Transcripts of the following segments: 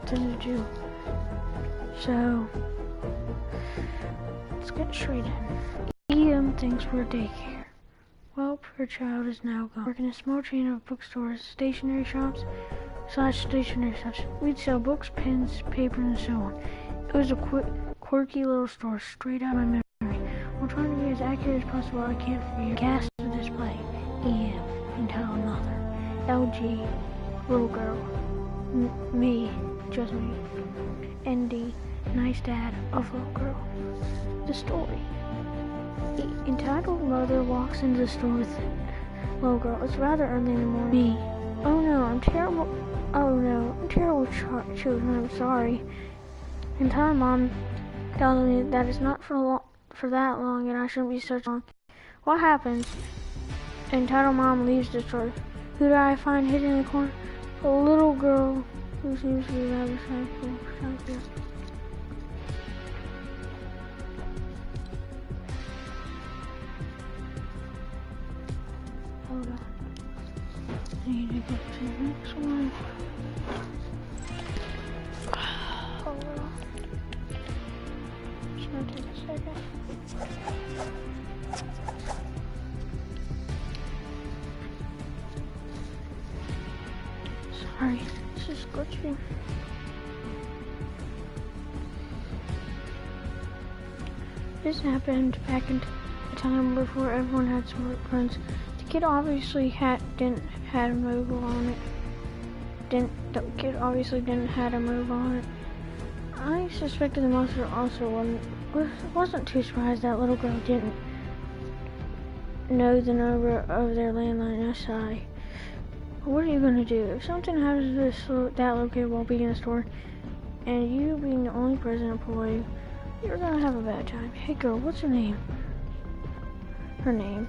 something to do. So, let's get straight in. EM thinks we're daycare. Well, her child is now gone. Work in a small chain of bookstores, stationery shops, stationery shops. We'd sell books, pens, paper, and so on. It was a quirky little store straight out of my memory. While trying to be as accurate as possible, I can't forget cast the display. EM, entitled mother. LG, little girl. Me, just me. ND, nice dad of little girl. The story. Entitled mother walks into the store with little girl. It's rather early in the morning. Me. Oh no, I'm terrible. Oh no, I'm terrible children. I'm sorry. Entitled mom tells me that it's not for that long and I shouldn't be so long. What happens? Entitled mom leaves the store. Who do I find hidden in the corner? A little girl who seems to be rather shy. Hold on. I need to get to the next one. Hold on. It's gonna take a second. Sorry, this is glitchy. This happened back in a time before everyone had smartphones. The kid obviously didn't have a mobile on it. The kid obviously didn't have a mobile on it. I suspected the monster also wasn't too surprised that little girl didn't know the number of their landline SI. What are you gonna do if something happens to that little kid while being in the store, and you being the only present employee? You're gonna have a bad time. Hey girl, what's her name? Her name.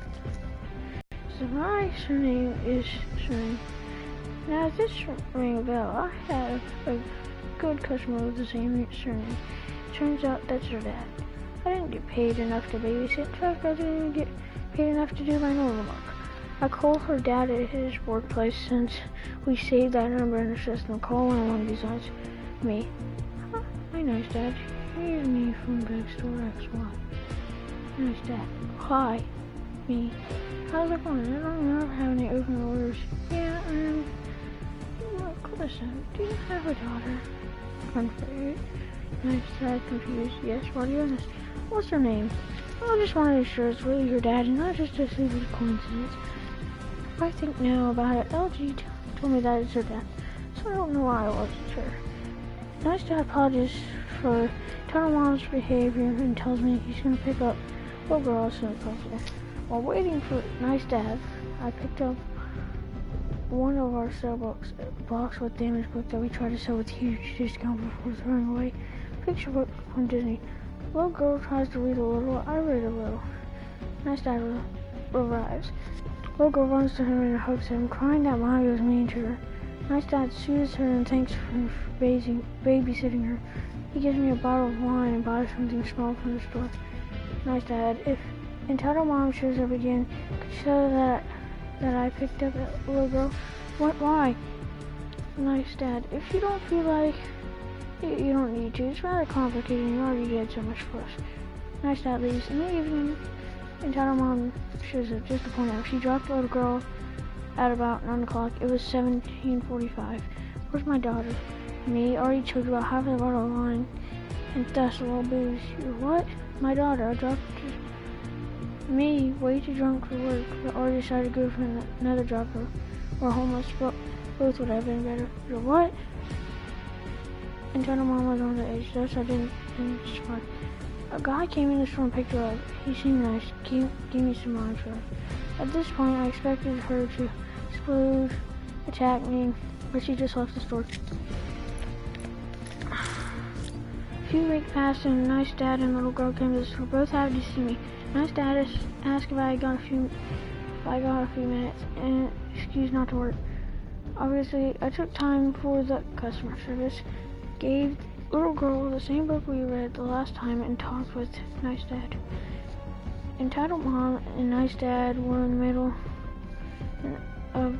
So my surname is Surname. Now if this ring a bell, I have a good customer with the same surname. Turns out that's her dad. I didn't get paid enough to babysit. In fact, I didn't get paid enough to do my normal work. I called her dad at his workplace since we saved that number in the system. Call anyone besides me. Huh, hi, nice dad. Here's me from Drugstore XY. Nice dad. Hi, me. How's it going? I don't remember having any open orders. Yeah, listen, do you have a daughter? Confused. Nice dad, confused. Yes, why do you ask? What's her name? I just wanted to be sure it's really your dad and not just a stupid coincidence. I think now about it, LG told me that it's her dad, so I don't know why I wasn't sure. Nice dad apologizes for total mom's behavior and tells me he's going to pick up little girl as soon as possible. While waiting for nice dad, I picked up one of our sale box with damaged book that we tried to sell with huge discount before throwing away. Picture book from Disney. Little girl tries to read a little, I read a little. Nice dad arrives. Little girl runs to him and hugs him, crying that mommy was mean to her. Nice dad soothes her and thanks her for babysitting her. He gives me a bottle of wine and buys something small from the store. Nice dad, if entitled mom shows up again, could you tell her that I picked up that little girl? What? Why? Nice dad, if you don't feel like you don't need to. It's rather complicated and you already did so much for us. Nice dad leaves. In the evening, entitled mom shows up just to point out. She dropped the little girl at about 9 o'clock. It was 17:45. Where's my daughter? Me, already choked about half of the bottle of wine and thus a little booze. What? My daughter, I dropped her. Me, way too drunk for work, but already decided to go for another dropper or homeless, but both would have been better. What? Entitled mom was on the edge, thus I didn't respond. A guy came in the store and picked her up. He seemed nice, gave me some wine for her. At this point, I expected her to explode, attack me, but she just left the store. A few weeks passed and nice dad and little girl came to the store, both happy to see me. Nice dad asked if I got a few minutes and excused not to work. Obviously, I took time for the customer service, gave little girl the same book we read the last time and talked with nice dad. Entitled mom and nice dad were in the middle of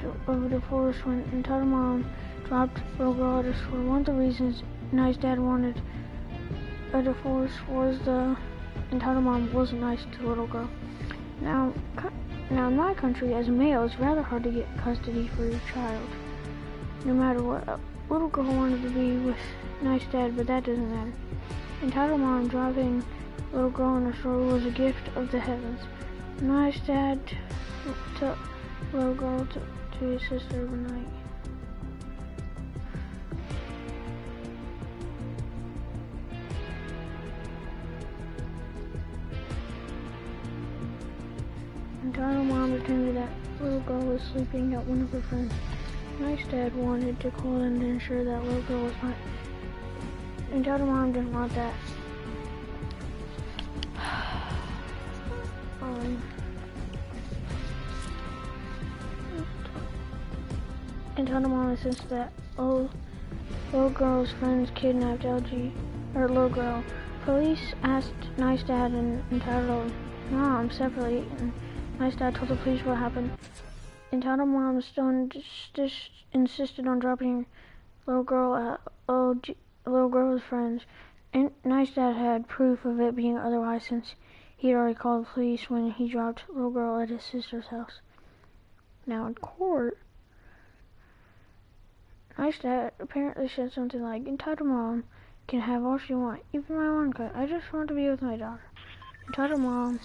a divorce when entitled mom dropped little girl at a store. One of the reasons nice dad wanted a divorce was the entitled mom wasn't nice to the little girl. Now in my country, as a male, it's rather hard to get custody for your child. No matter what, a little girl wanted to be with nice dad, but that doesn't matter. Entitled mom dropping little girl in the store was a gift of the heavens. Nice dad took little girl to his sister overnight. Entitled mom pretended that little girl was sleeping at one of her friends. Nice dad wanted to call them to ensure that little girl was fine. Entitled mom didn't want that. Entitled mom insisted that little girl's friends kidnapped little girl. Police asked nice dad and entitled mom separately, and nice dad told the police what happened. Entitled mom still insisted on dropping little girl at little girl's friends. And nice dad had proof of it being otherwise, since he'd already called the police when he dropped little girl at his sister's house. Now in court, nice dad apparently said something like, "Entitled mom can have all she wants, even my one cut. I just want to be with my daughter." Entitled mom,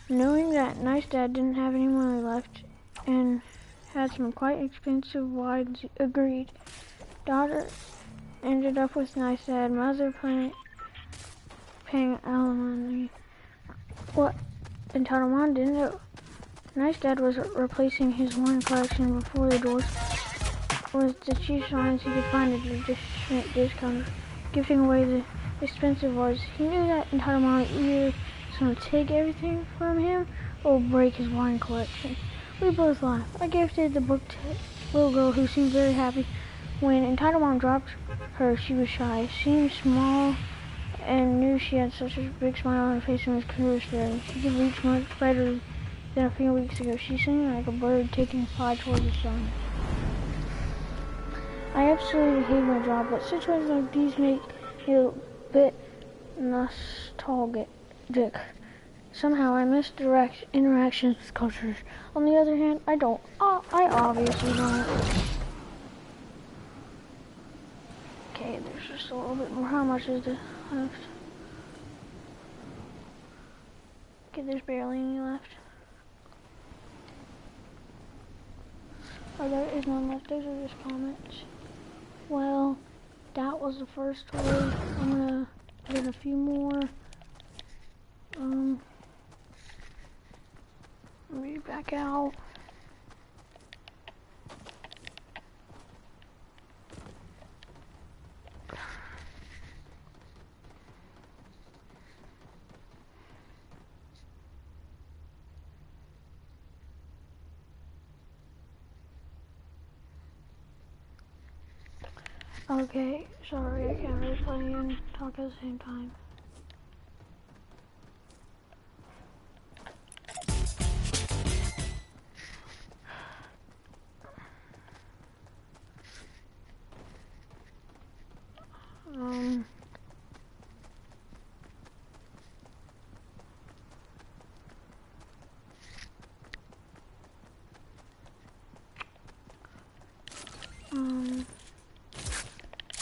knowing that nice dad didn't have any money left and had some quite expensive wives, agreed. Daughter ended up with nice dad, mother paying alimony. What entitled mom didn't know, nice dad was replacing his wine collection before the doors with the cheap signs he could find at a discount, giving away the expensive ones. He knew that entitled mom either was going to take everything from him or break his wine collection. We both laughed. I gifted the book to little girl, who seemed very happy. When entitled mom dropped her, she was shy, seemed small, and knew she had such a big smile on her face and was considerate. She could reach much better than a few weeks ago. She seemed like a bird taking flight towards the sun. I absolutely hate my job, but situations like these make me a bit nostalgic. Somehow I miss direct interactions with cultures. On the other hand, I don't. I obviously don't. Okay, there's just a little bit more. How much is there left? Okay, there's barely any left. Oh, there is none left. Those are just comments. Well, that was the first story. I'm gonna get a few more. Read back out. Okay, sorry, I can't really play and talk at the same time.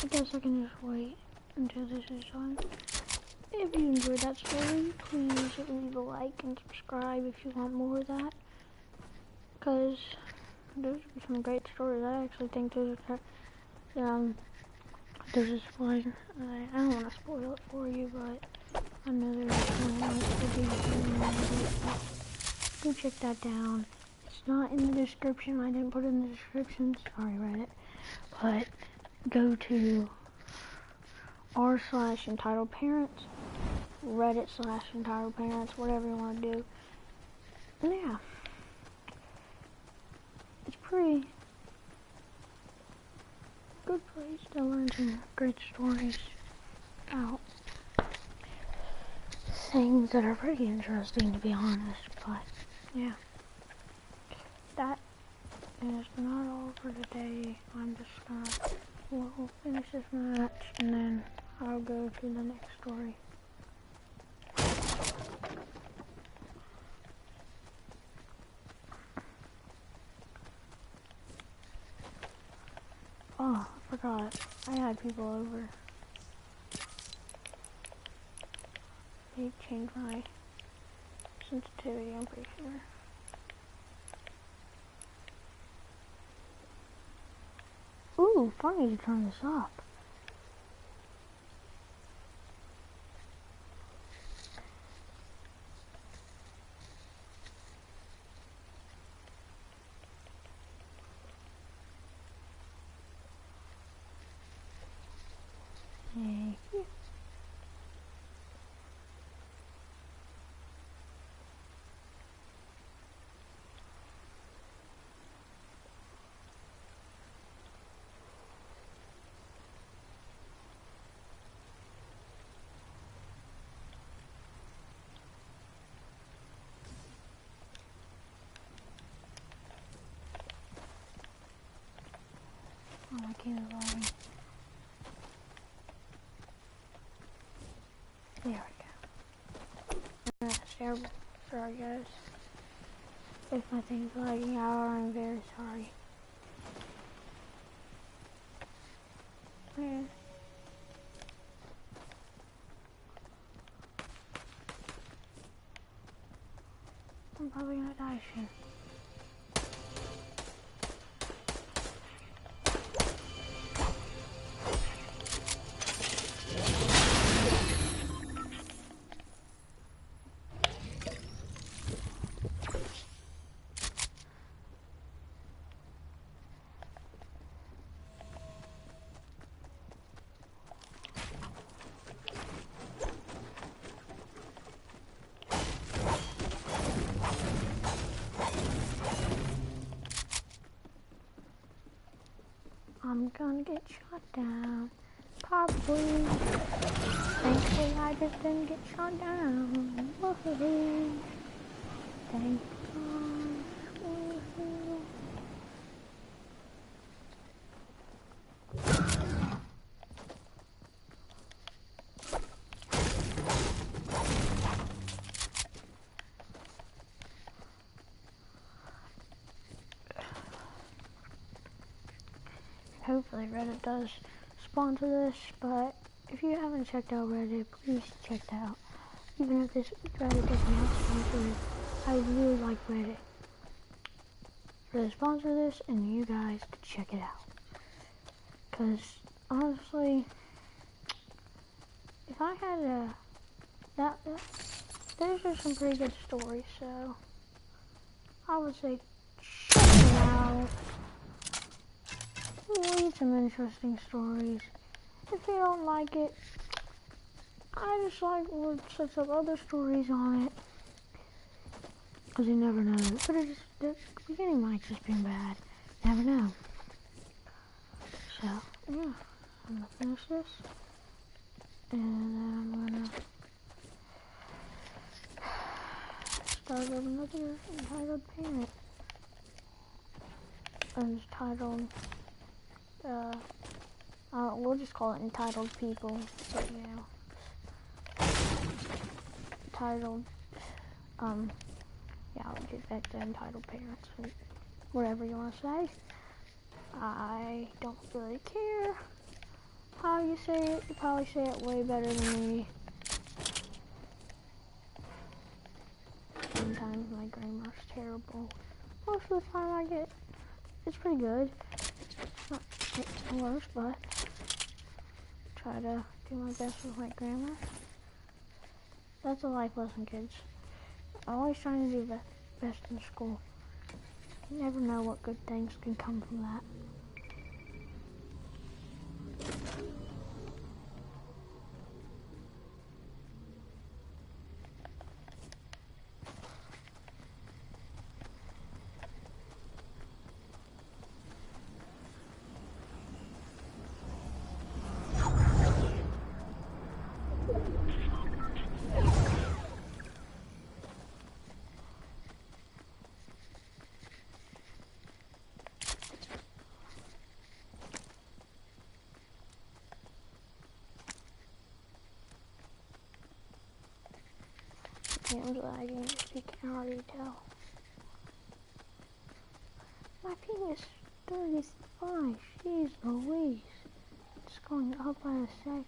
I guess I can just wait until this is done. If you enjoyed that story, please leave a like and subscribe if you want more of that. Because those are some great stories. I actually think those are there's a spoiler. I don't want to spoil it for you, but I know there's one else. Go check that down. It's not in the description. I didn't put it in the description. Sorry, Reddit. But go to r/entitled parents, Reddit/entitled parents, whatever you want to do. And yeah, it's pretty good place to learn some great stories about things that are pretty interesting, to be honest. But yeah, that it's not all for today. I'm just gonna we'll finish this match and then I'll go to the next story. Oh, I forgot. I had people over. They changed my sensitivity, I'm pretty sure. Ooh, funny to turn this up. Thank you. Oh, my game is loading. There we go. That's terrible. Sorry, guys. If my thing's lagging out, I'm very sorry. Yeah. I'm probably gonna die soon. I'm gonna get shot down. Probably. Thankfully, I just didn't get shot down. Woohoo! Thank God. Woohoo! Hopefully Reddit does sponsor this, but if you haven't checked out Reddit, please check that out. Even if this Reddit does not sponsor it, I really like Reddit. Reddit sponsor this, and you guys could check it out. Cause honestly, if I had there's just some pretty good stories, so I would say check it out. Read some interesting stories. If you don't like it, I just would set up other stories on it. Cause you never know. But the beginning might just be bad. Never know. So, yeah. I'm gonna finish this. And then I'm gonna start with another entitled parent. It's titled, we'll just call it entitled people, but yeah. Titled, yeah, I'll get back to entitled parents, whatever you want to say. I don't really care how you say it. You probably say it way better than me. Sometimes my grammar's terrible. Most of the time it's pretty good. Not the worst, but try to do my best with my grammar. That's a life lesson, kids. I'm always trying to do the best in school. You never know what good things can come from that. game's lagging, if you can already tell. My ping is 35. Jeez Louise. It's going up by a second.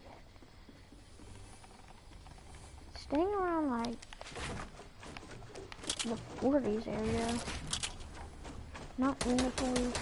Staying around like the 40s area. Not in the 40s.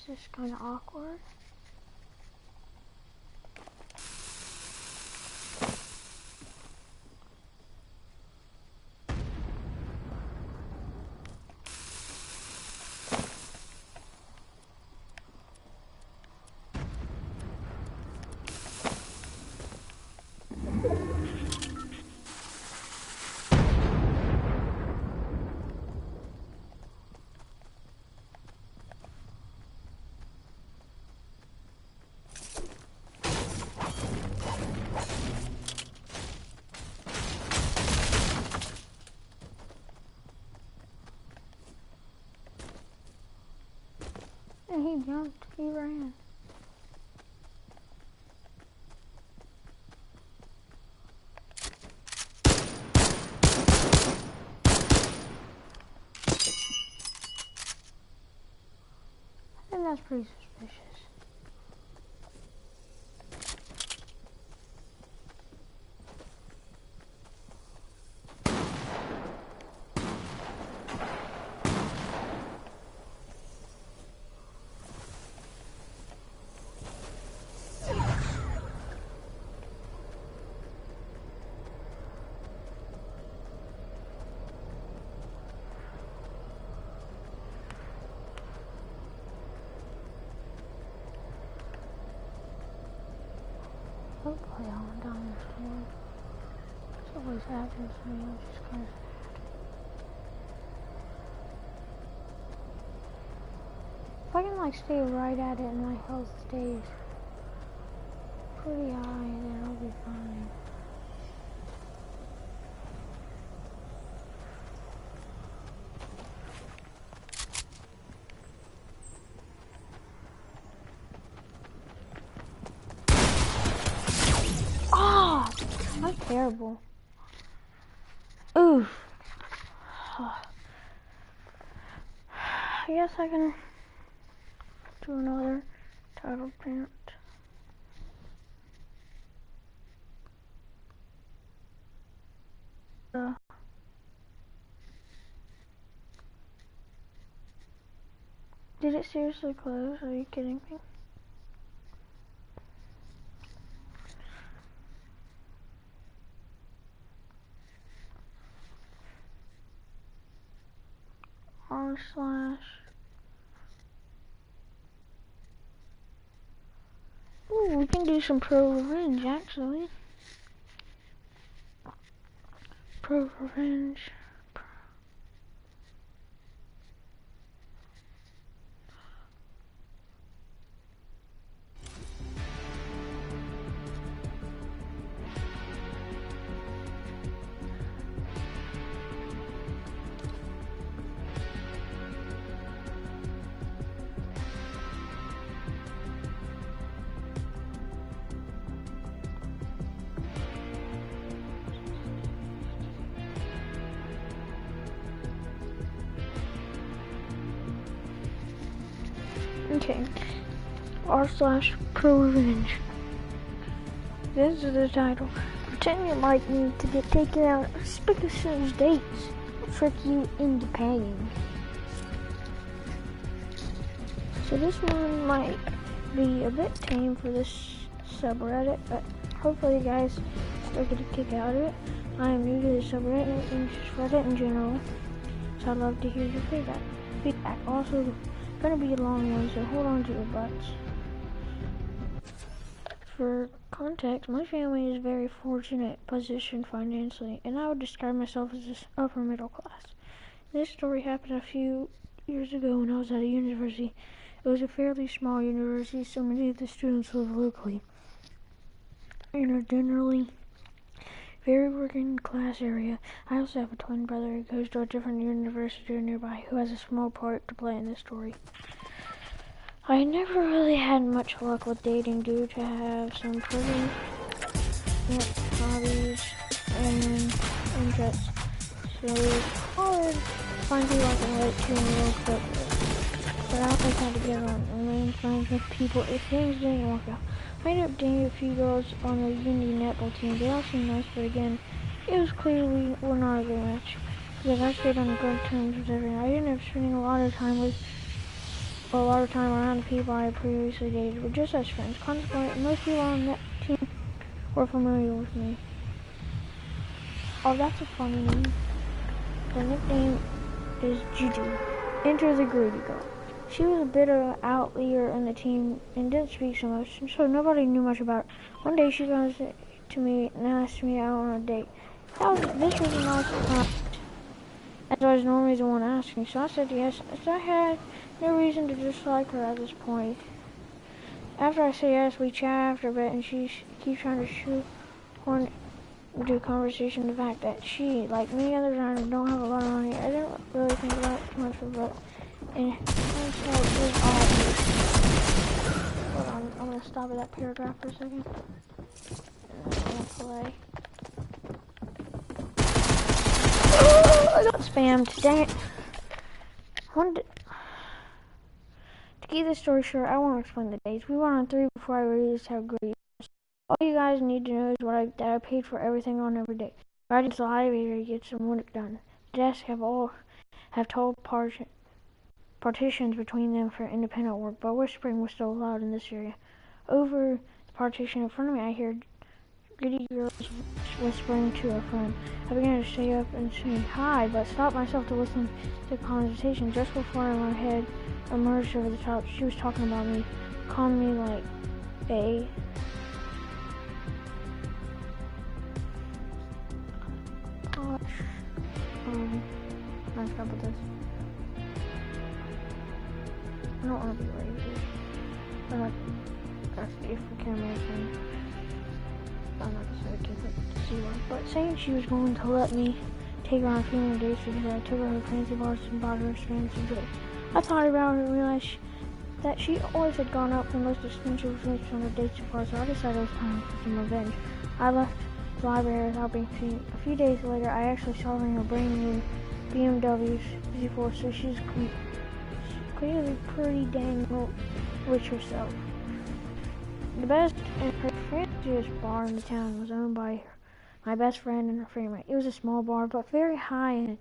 This is kind of awkward. And he jumped, he ran. I think that's pretty suspicious. Hopefully I went down this hole. This always happens to me, which is kind of sad. If I can like stay right at it and my health stays pretty high, then I'll be fine. That's terrible. Oof. I guess I can do another title print. Did it seriously close? Are you kidding me? // Ooh, we can do some pro revenge actually. Pro revenge. Okay, r/pro revenge. This is the title. pretend you like me to get taken out on suspicious dates. I'll trick you into paying. So this one might be a bit tame for this subreddit, but hopefully you guys still get a kick out of it. I am new to this subreddit and just Reddit in general, so I'd love to hear your feedback. Also, gonna be a long one, so hold on to your butts. For context, my family is very fortunate position financially, and I would describe myself as this upper middle class. This story happened a few years ago when I was at a university. It was a fairly small university, so many of the students live locally in a generally very working class area. I also have a twin brother who goes to a different university nearby who has a small part to play in this story. I never really had much luck with dating due to have some pretty hobbies and interests. So it's hard to find people I can relate to and really click with. But I always had to get on and remain friends with people if things didn't work out. I ended up dating a few girls on the uni netball team. They all seemed nice, but again, it was clear we were not a good match. Because I stayed on good terms with everyone. I ended up spending a lot of time around the people I had previously dated, but just as friends. Consequently, most people on that team were familiar with me. Oh, that's a funny name. The nickname is Gigi. Enter the greedy girl. She was a bit of an outlier in the team and didn't speak so much, so nobody knew much about her. One day she comes to me and asked me out on a date. This was a nice surprise, as I was normally the one asking, so I said yes, as I had no reason to dislike her at this point. After I say yes, we chat after a bit, and she keeps trying to shoehorn into conversation the fact that she, like many others around her, don't have a lot of money. I didn't really think about it too much of it, and hindsight is obvious. Hold on, I'm gonna stop at that paragraph for a second. And I'm gonna play. Oh, I got spammed. Dang it. To keep this story short, I won't explain the dates. We went on 3 before I realized how great it was. All you guys need to know is that I paid for everything on every day. Riding to the elevator to get some work done. The desks have tall partitions between them for independent work, but whispering was still allowed in this area. Over the partition in front of me, I heard gritty girls whispering to a friend. I began to stay up and say hi, but stopped myself to listen to the conversation. Just before my head emerged over the top, she was talking about me, calling me like a posh. Let's go with this. I don't want to be racist. I'm not. That's if the camera's in. I'm not gonna say it to but saying she was going to let me take her on a few more dates because I took her to fancy bars and bought her expensive drinks. I thought about it and realized that she always had gone out for the most expensive drinks on her dates so far, so I decided it was time for some revenge. I left the library without being seen. A few days later, I actually saw her in her brand new BMW Z4, so she's clearly pretty dang rich herself. The best and her fanciest bar in the town was owned by my best friend and her family. It was a small bar, but very high-end,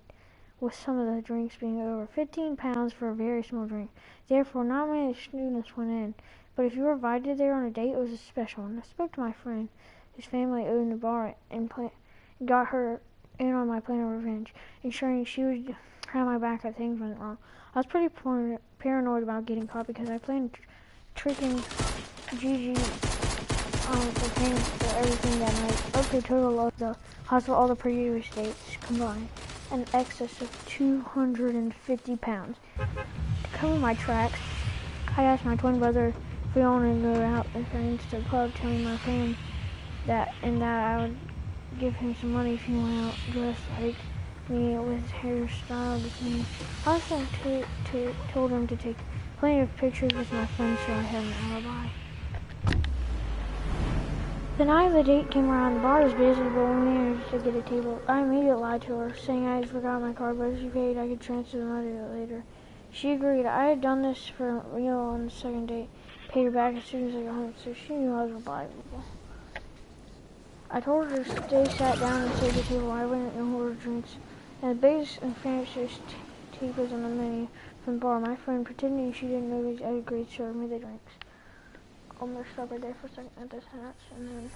with some of the drinks being over 15 pounds for a very small drink. Therefore, not many students went in. But if you were invited there on a date, it was a special one. I spoke to my friend, whose family owned the bar, and got her in on my plan of revenge, ensuring she would have my back if things went wrong. I was pretty paranoid about getting caught because I planned tricking Gigi for paying for everything that night. Up to a total of the cost of all the previous dates combined, an excess of 250 pounds. To cover my tracks, I asked my twin brother if we wanted to go out with friends to the club, telling my friend that I would give him some money if he went out dressed like me with his hairstyle the same. I also told him to take plenty of pictures with my friends so I had an alibi. The night of the date came around, the bar was busy, but we managed to get a table. I immediately lied to her, saying I had forgot my card, but if she paid, I could transfer the money later. She agreed. I had done this for real on the second date, paid her back as soon as I got home, so she knew I was reliable. I told her to stay sat down and stay at the table. I went and ordered drinks. And the biggest and fanciest tables on the menu from the bar. My friend, pretending she didn't notice, I agreed to serve me the drinks. I'm gonna stop right there for a second at this hatch, and then...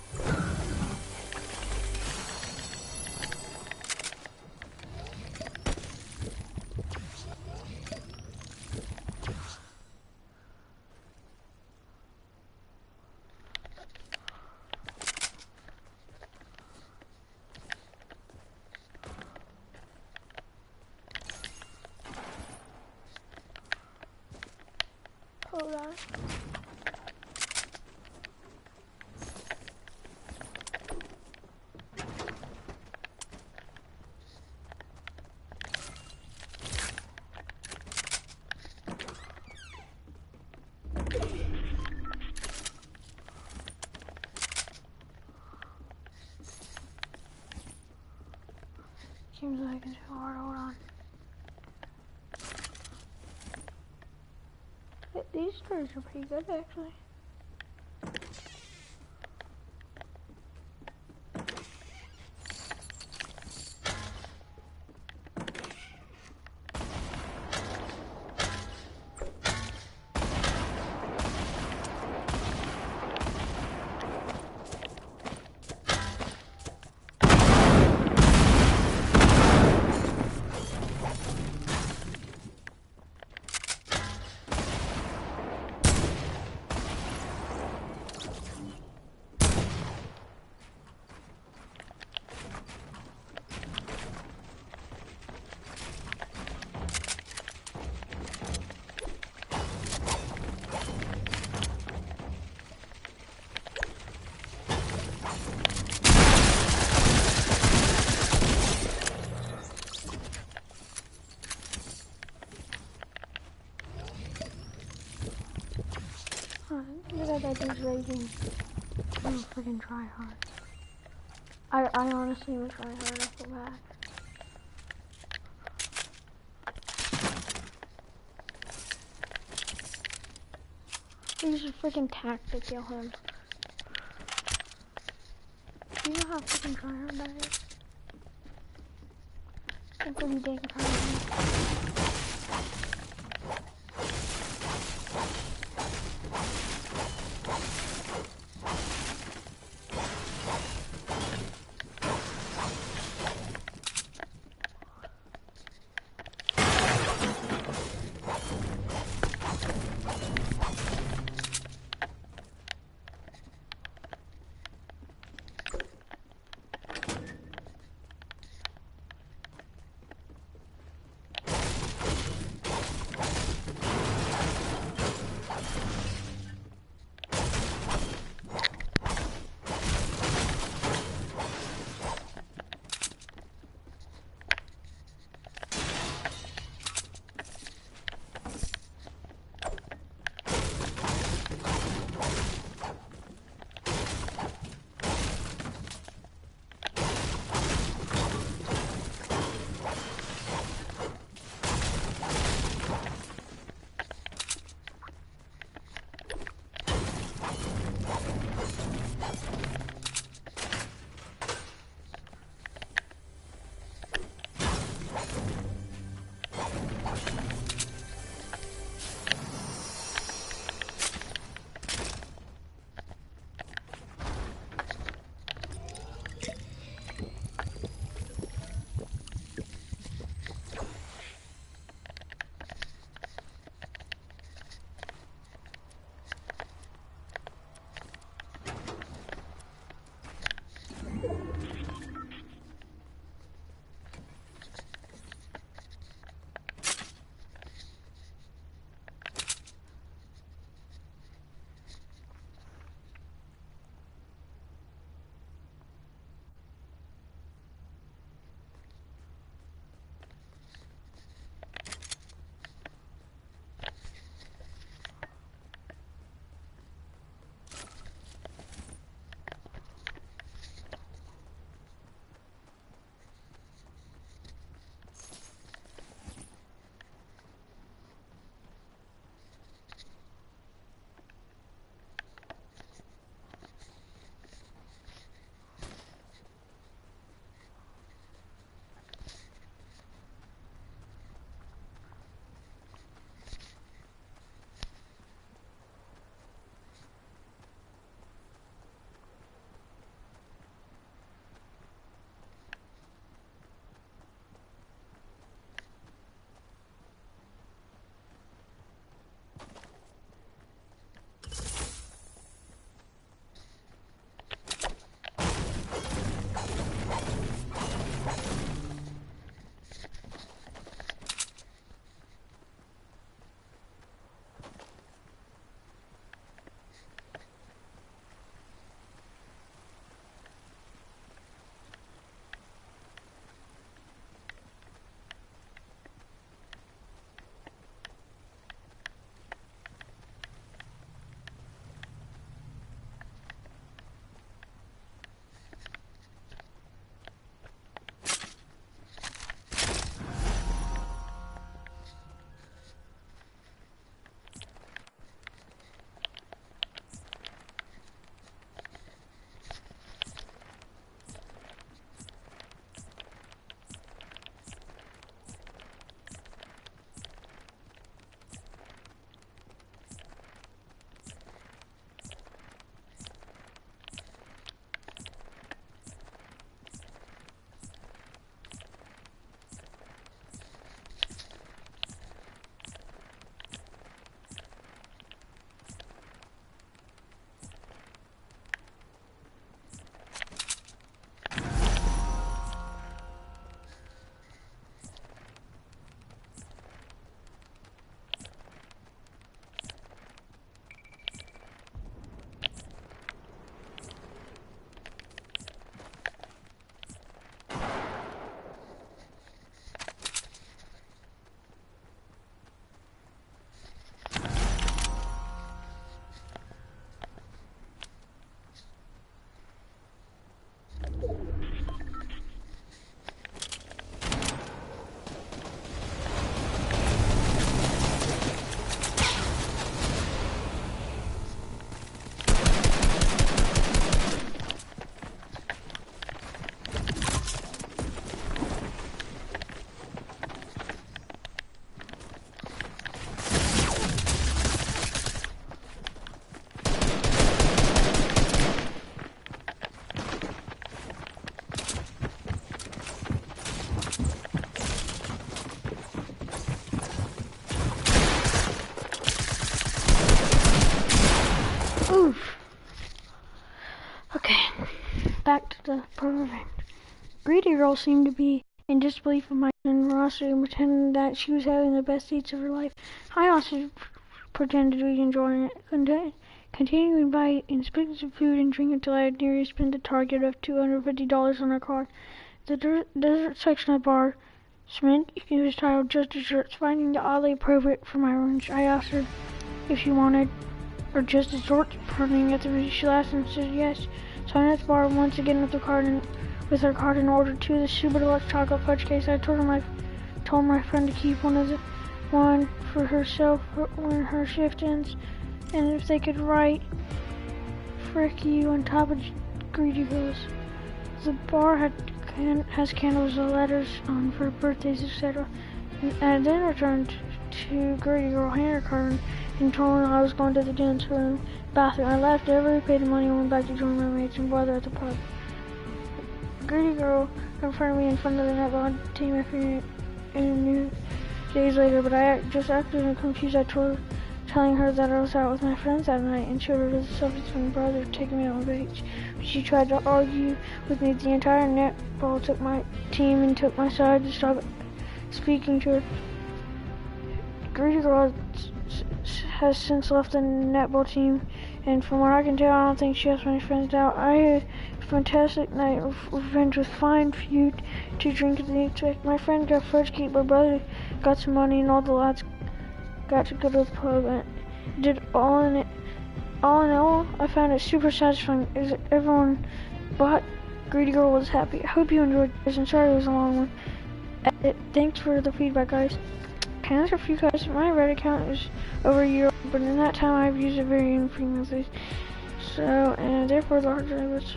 Hold on. Seems like it's hard. Hold on. These stores are pretty good, actually. Look at that dude's raging. I'm gonna freaking try hard. I honestly am trying hard. I feel bad. Use a freaking tack to kill him. Do you know how freaking try hard that is? I'm pretty dang proud of me. Okay, back to the program. Greedy Girl seemed to be in disbelief of my generosity and pretended that she was having the best dates of her life. I also pretended to be enjoying it, continuing by inspecting some food and drink until I had nearly spent the target of $250 on our card. The dessert section of the bar, it was titled Just Desserts. Finding it oddly appropriate for my range, I asked her if she wanted or just desserts. Pointing at the menu, she laughed and said yes. So I went to the bar once again with her card and ordered 2 of the super deluxe chocolate fudge cakes. I told my friend to keep one for herself when her shift ends, and if they could write "frick you" on top of Greedy Girls. The bar has candles with letters on for birthdays, etc. And then returned to Greedy Girl, handed her card, and told her I was going to the dance room bathroom. I left, never repaid the money, and went back to join my mates and brother at the pub. Greedy Girl confronted me in front of the netball team a few days later, but I just acted confused. I telling her that I was out with my friends that night and showed her the subject from my brother taking me on the beach. She tried to argue with me. The entire netball took my team and took my side to stop speaking to her. Greedy Girl has since left the netball team, and from what I can tell, I don't think she has many friends now. I had a fantastic night of revenge with fine food to drink at the expect. My friend got fudge cake, my brother got some money, and all the lads got to go to the pub and did all in all, I found it super satisfying as everyone but Greedy Girl was happy. I hope you enjoyed this, and sorry it was a long one. Thanks for the feedback, guys. Can I ask you guys, my Reddit account is over a year old, but in that time I've used it very infrequently. So, and therefore the hard drive was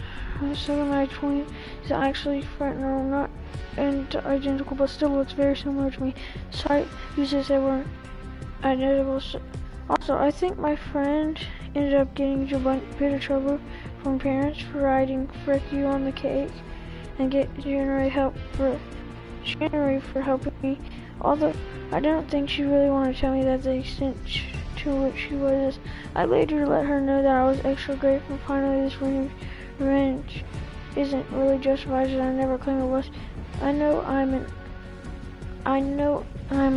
720 is actually fentanyl, not identical, but still looks very similar to me. Site uses that were identical. Also, I think my friend ended up getting into a bit of trouble from parents for writing "frick you" on the cake and January for helping me. Although I don't think she really wanted to tell me that the extent to which she was. I later let her know that I was extra grateful. Finally, this revenge isn't really justified, as I never claimed it was. I know I'm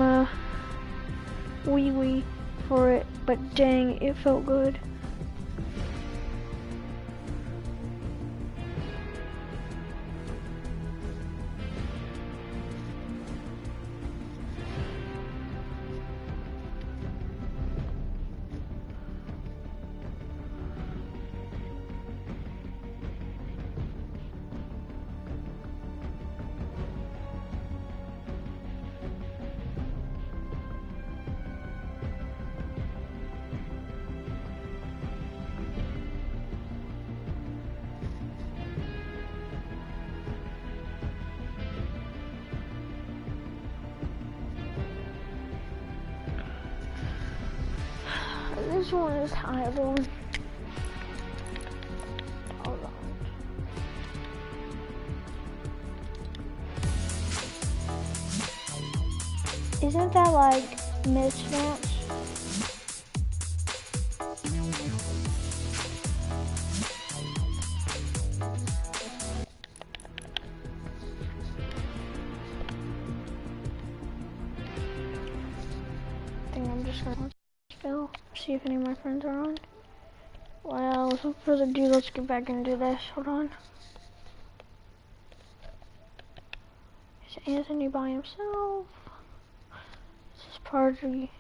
a wee for it, but dang, it felt good. This one is titled, hold on. Isn't that like mismatch? I think I'm just gonna spill. See if any of my friends are on. Well, without further ado, let's get back into this. Hold on. Is Anthony by himself? This is Party.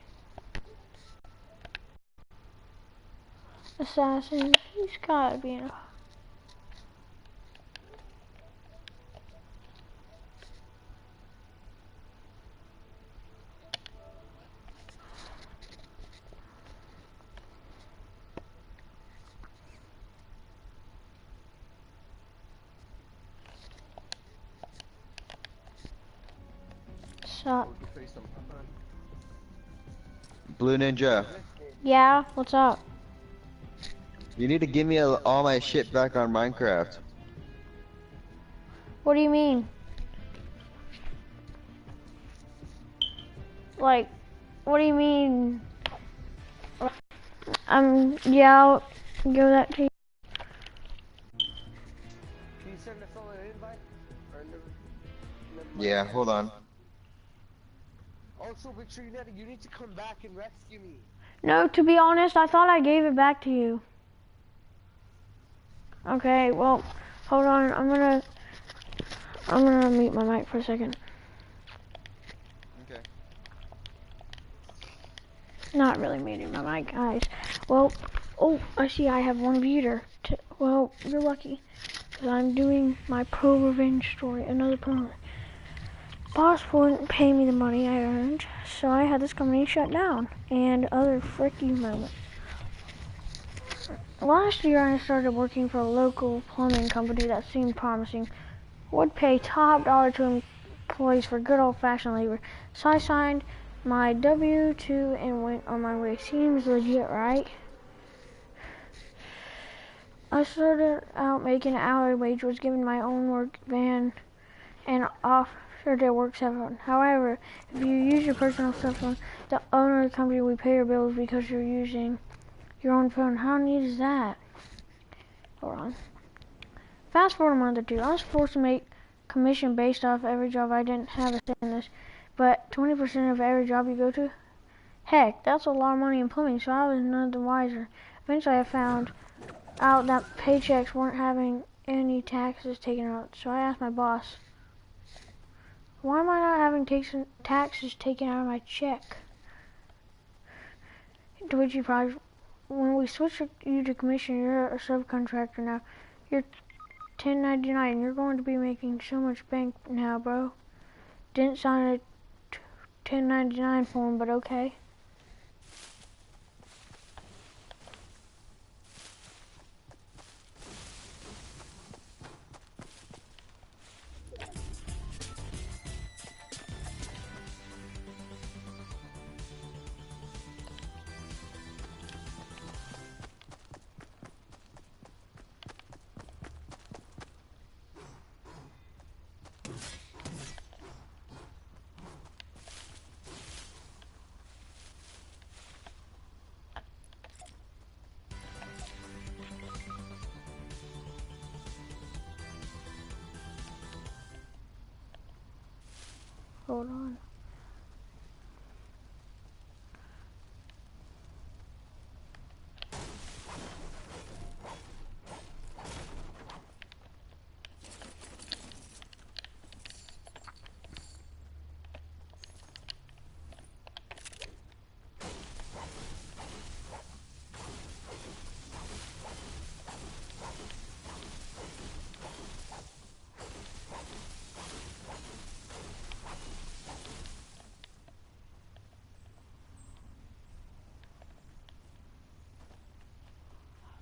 Assassin. He's gotta be in a... Sup? Blue Ninja, Yeah, what's up? you need to give me all my shit back on Minecraft. What do you mean? Like, what do you mean? Yeah, I'll give that to you. you send us all an invite? Or never mind Yeah, yet? hold on. Also, make sure you need to come back and rescue me. No, to be honest, I thought I gave it back to you. Okay, well, hold on. I'm gonna mute my mic for a second. Okay. Not really muting my mic, guys. Well, oh, I see I have one viewer. Well, you're lucky, because I'm doing my pro revenge story, another pro. Boss wouldn't pay me the money I earned, so I had this company shut down, and other fricky moments. Last year I started working for a local plumbing company that seemed promising. Would pay top dollar to employees for good old-fashioned labor. So I signed my W-2 and went on my way. Seems legit, right? I started out making an hourly wage, was given my own work van, and offered to work 7. However, if you use your personal cell phone, the owner of the company will pay your bills because you're using your own phone. How neat is that? Hold on. Fast forward a month or two, I was forced to make commission based off every job. I didn't have a say in this, but 20% of every job you go to? Heck, that's a lot of money in plumbing, so I was none the wiser. Eventually I found out that paychecks weren't having any taxes taken out, so I asked my boss, why am I not having taxes taken out of my check? To which he probably, when we switch you to commission, you're a subcontractor now. You're 1099, you're going to be making so much bank now, bro. Didn't sign a 1099 form, but okay. Hold on.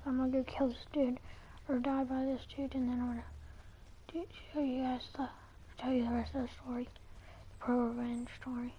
I'm gonna go kill this dude, or die by this dude, and then I'm gonna show you guys tell you the rest of the story, the pro revenge story.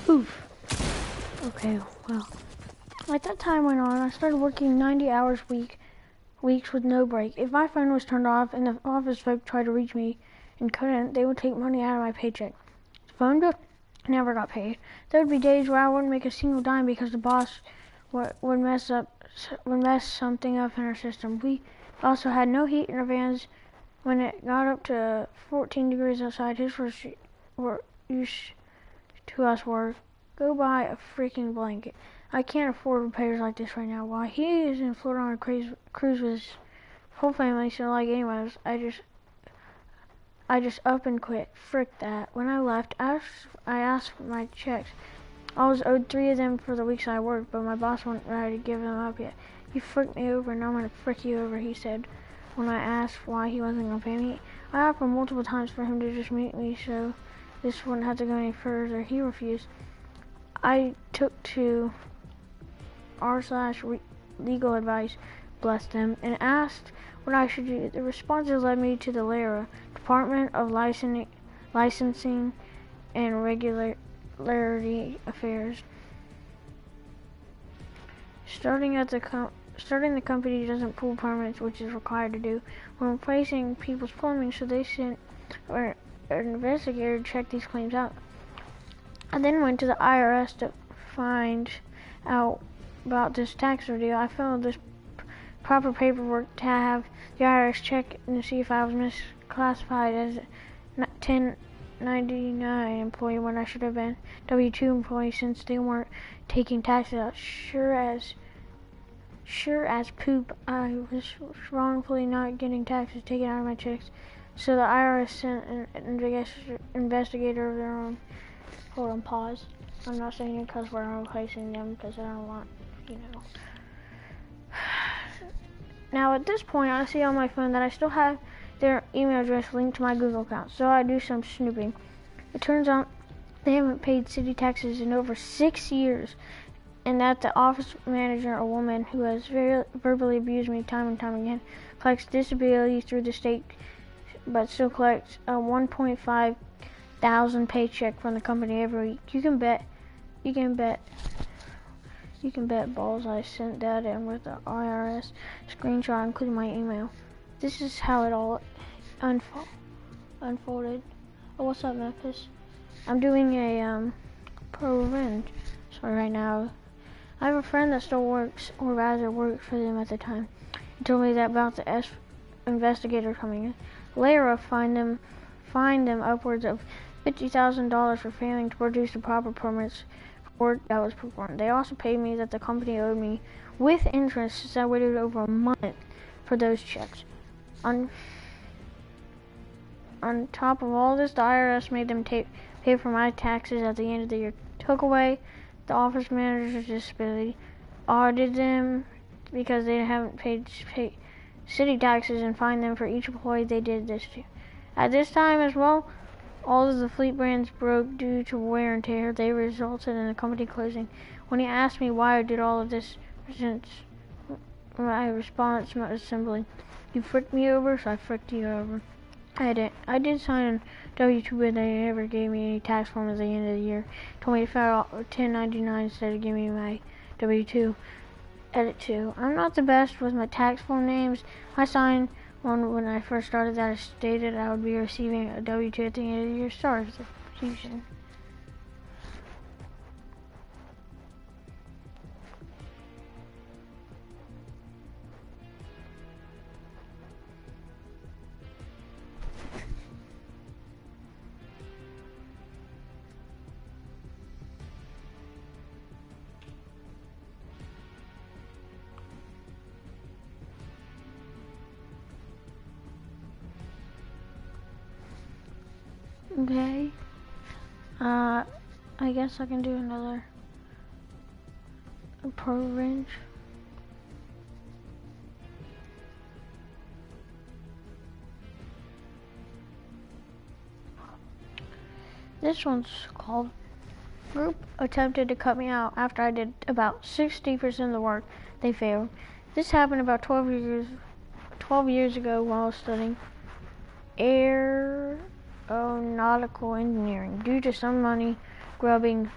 Oof. Okay, well, like that time went on, I started working 90 hours weeks with no break. If my phone was turned off and the office folk tried to reach me and couldn't, they would take money out of my paycheck. The phone bill never got paid. There would be days where I wouldn't make a single dime because the boss would mess something up in our system. We also had no heat in our vans when it got up to 14 degrees outside, his first use to us were, go buy a freaking blanket. I can't afford repairs like this right now. While he is in Florida on a cruise with his whole family, so like anyways, I just up and quit. Frick that. When I left, I asked for my checks. I was owed 3 of them for the weeks I worked, but my boss wasn't ready to give them up yet. You fricked me over, and I'm gonna frick you over, he said. When I asked why he wasn't gonna pay me, I offered multiple times for him to just meet me so this wouldn't have to go any further. He refused. I took to r/legal advice, bless them, and asked what I should do. The responses led me to the LARA, Department of Licensing and Regularity Affairs. Starting the company doesn't pull permits, which is required to do when replacing people's plumbing, so they sent an investigator to check these claims out. I then went to the IRS to find out about this tax ordeal. I filled this proper paperwork to have the IRS check and see if I was misclassified as a 1099 employee when I should have been W-2 employee, since they weren't taking taxes out. Sure as poop, I was wrongfully not getting taxes taken out of my checks, so the IRS sent an investigator of their own. Hold on, pause. I'm not saying it because we're replacing them because I don't want, Now at this point, I see on my phone that I still have their email address linked to my Google account, so I do some snooping. It turns out they haven't paid city taxes in over 6 years, and that the office manager, a woman who has verbally abused me time and time again, collects disability through the state, but still collects a 1.5 thousand paycheck from the company every week. You can bet balls I sent that in with the IRS screenshot, including my email. This is how it all unfolded. Oh, what's up, Memphis? I'm doing a pro revenge story right now. I have a friend that still works, or rather worked for them at the time. He told me that about the investigator coming in. Lara fined them upwards of $50,000 for failing to produce the proper permits for work that was performed. They also paid me that the company owed me with interest, since I waited over a month for those checks. On top of all this, the IRS made them pay for my taxes at the end of the year, took away the office manager's disability, audited them because they haven't paid city taxes, and fined them for each employee they did this to. At this time as well, all of the fleet brands broke due to wear and tear. They resulted in the company closing. When he asked me why I did all of this, my response was simply, you fricked me over, so I fricked you over. I did sign a W-2, but they never gave me any tax form at the end of the year. Told me to file 1099 instead of giving me my W-2. Edit 2. I'm not the best with my tax form names. I signed one when I first started that I stated I would be receiving a W-2 at the end of the year. Sorry for the confusion. Okay. I guess I can do another pro range. This one's called Group Attempted to Cut Me Out After I Did About 60% of the work. They failed. This happened about 12 years ago while I was studying aeronautical engineering. Due to some money grubbing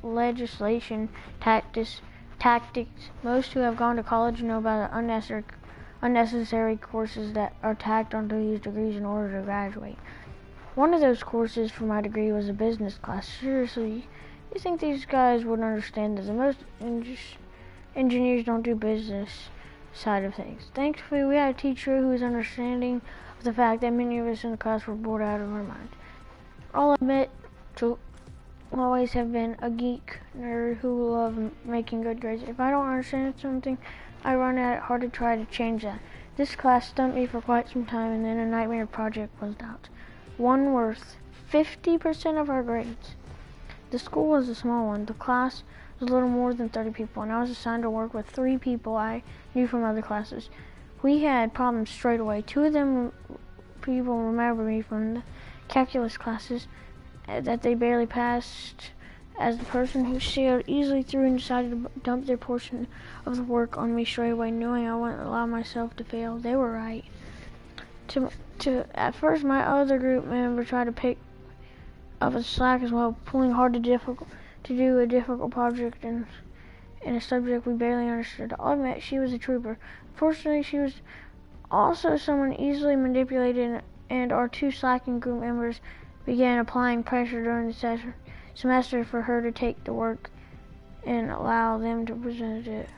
legislation tactics, most who have gone to college know about the unnecessary courses that are tacked onto these degrees in order to graduate. One of those courses for my degree was a business class. Seriously, you think these guys would understand that the most engineers don't do business side of things. Thankfully, we had a teacher who was understanding of the fact that many of us in the class were bored out of our minds. I'll admit to always have been a geek nerd who loved making good grades. If I don't understand something, I run at it hard to try to change that. This class stumped me for quite some time, and then a nightmare project was out. One worth 50% of our grades. The school was a small one. The class was a little more than 30 people, and I was assigned to work with 3 people I knew from other classes. We had problems straight away. 2 of them people remember me from the calculus classes that they barely passed, as the person who sailed easily through and decided to dump their portion of the work on me straight away, knowing I wouldn't allow myself to fail. They were right. At first, my other group member tried to pick up the slack as well, pulling hard to do a difficult project in a subject we barely understood. I'll admit she was a trooper. Fortunately, she was also someone easily manipulated, and our 2 slacking group members began applying pressure during the semester for her to take the work and allow them to present it.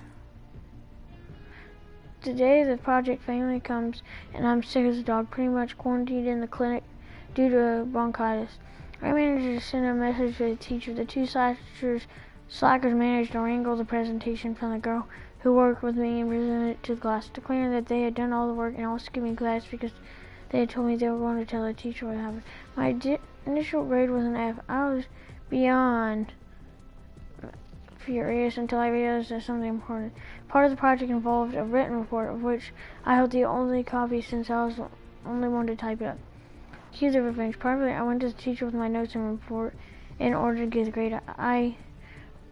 Today the project finally comes, and I'm sick as a dog, pretty much quarantined in the clinic due to bronchitis. I managed to send a message to the teacher. The 2 slackers managed to wrangle the presentation from the girl who worked with me and presented it to the class, declaring that they had done all the work and all skipping class because they had told me they were going to tell the teacher what happened. My initial grade was an F. I was beyond furious until I realized that something important. Part of the project involved a written report, of which I held the only copy since I was the only one to type it up. Here's the revenge. Privately, I went to the teacher with my notes and report in order to get the grade I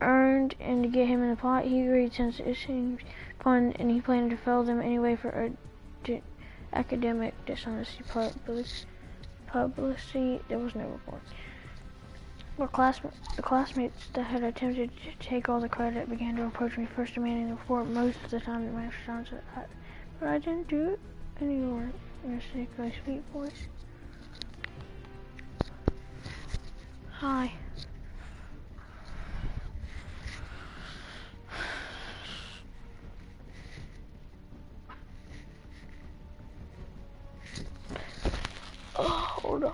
earned and to get him in the plot. He agreed since it seemed fun, and he planned to fail them anyway for academic dishonesty. Publicity, there was no report. The classmates that had attempted to take all the credit began to approach me, first demanding the report. Most of the time the master said that, but I didn't do it anymore. In a sickly sweet voice. Hi. Oh, hold on.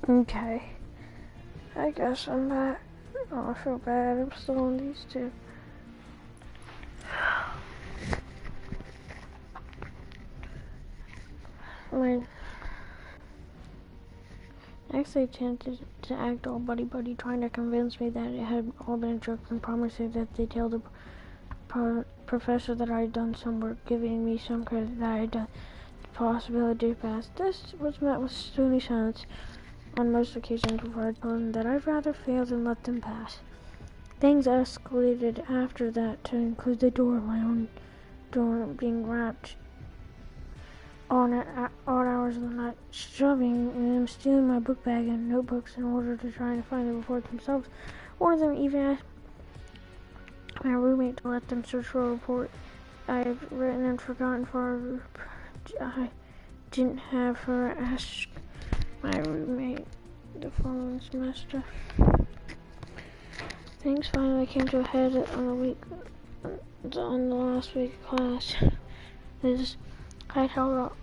Okay. I guess I'm back. Oh, I feel bad. I'm still on these two. Next, they attempted to act all buddy-buddy, trying to convince me that it had all been a joke and promising that they tell the professor that I had done some work, giving me some credit that I had done the possibility to pass. This was met with stony silence on most occasions before I told them that I'd rather fail than let them pass. Things escalated after that to include the door of my own door being wrapped on at odd hours of the night, shoving and them stealing my book bag and notebooks in order to try and find the reports themselves. One of them even asked my roommate to let them search for a report I've written and forgotten for our group. I didn't have her ask my roommate the following semester. Things finally came to a head on the last week of class. I'd held out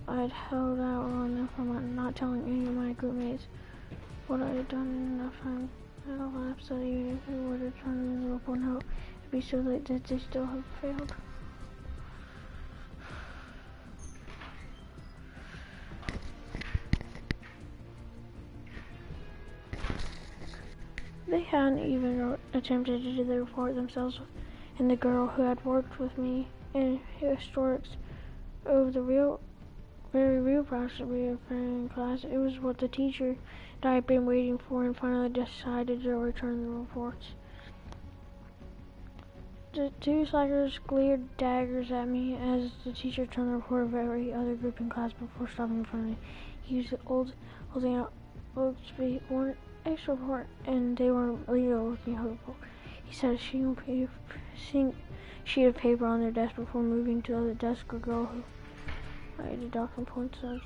on them from not telling any of my group mates what I had done in enough time. I elapsed that even if they were to turn in the report out, it'd be so late that they still have failed. They hadn't even attempted to do the report themselves, and the girl who had worked with me in historics over the very real process of reoccurring in class. It was what the teacher that I had been waiting for and finally decided to return the reports. The two slackers glared daggers at me as the teacher turned the report of every other group in class before stopping in front of me. He was holding out Oaksby one extra report, and they were legal looking hopeful. He set a sheet of paper on their desk before moving to the other desk. A girl who I had a document points out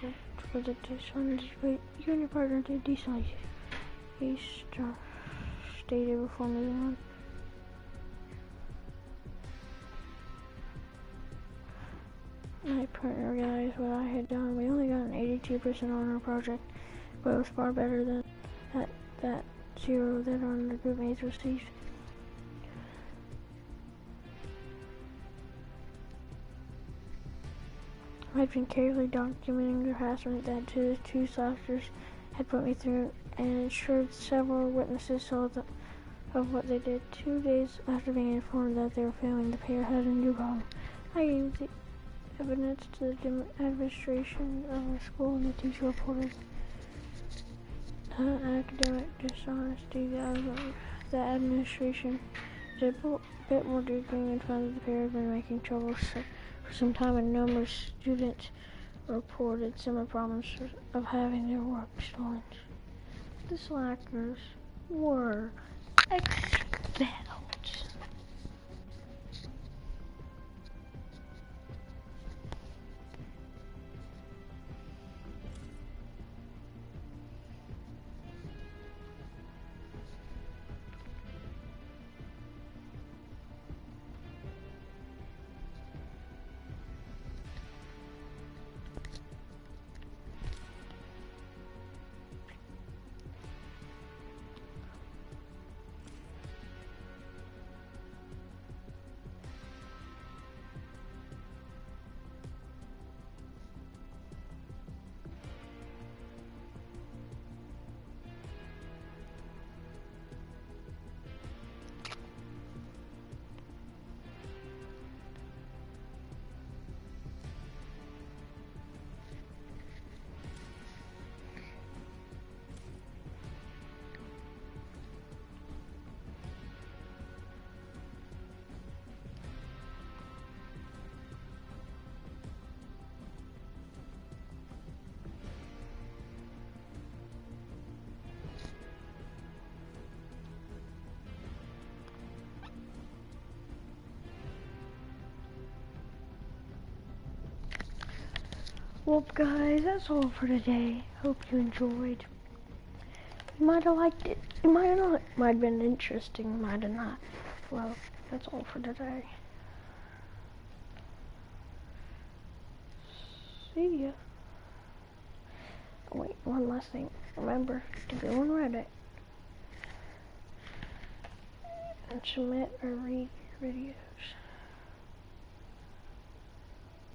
for the son, you and your partner did decently, he stated before moving on. My partner realized what I had done. We only got an 82% on our project, but it was far better than that 0 that our group mates received. I'd been carefully documenting the harassment that the two slackers had put me through and ensured several witnesses saw of what they did. 2 days after being informed that they were failing, the pair had a new problem. I gave the evidence to the administration of the school, and the teacher reported academic dishonesty. The administration did a bit more digging and found that the pair had been making trouble for some time, and numerous students reported similar problems of having their work stolen. The slackers were expelled. Well, guys, that's all for today. Hope you enjoyed. You might have liked it. You might have not. Might have been interesting. Might have not. Well, that's all for today. See ya. Oh, wait, one last thing. Remember to go on Reddit and submit or read videos.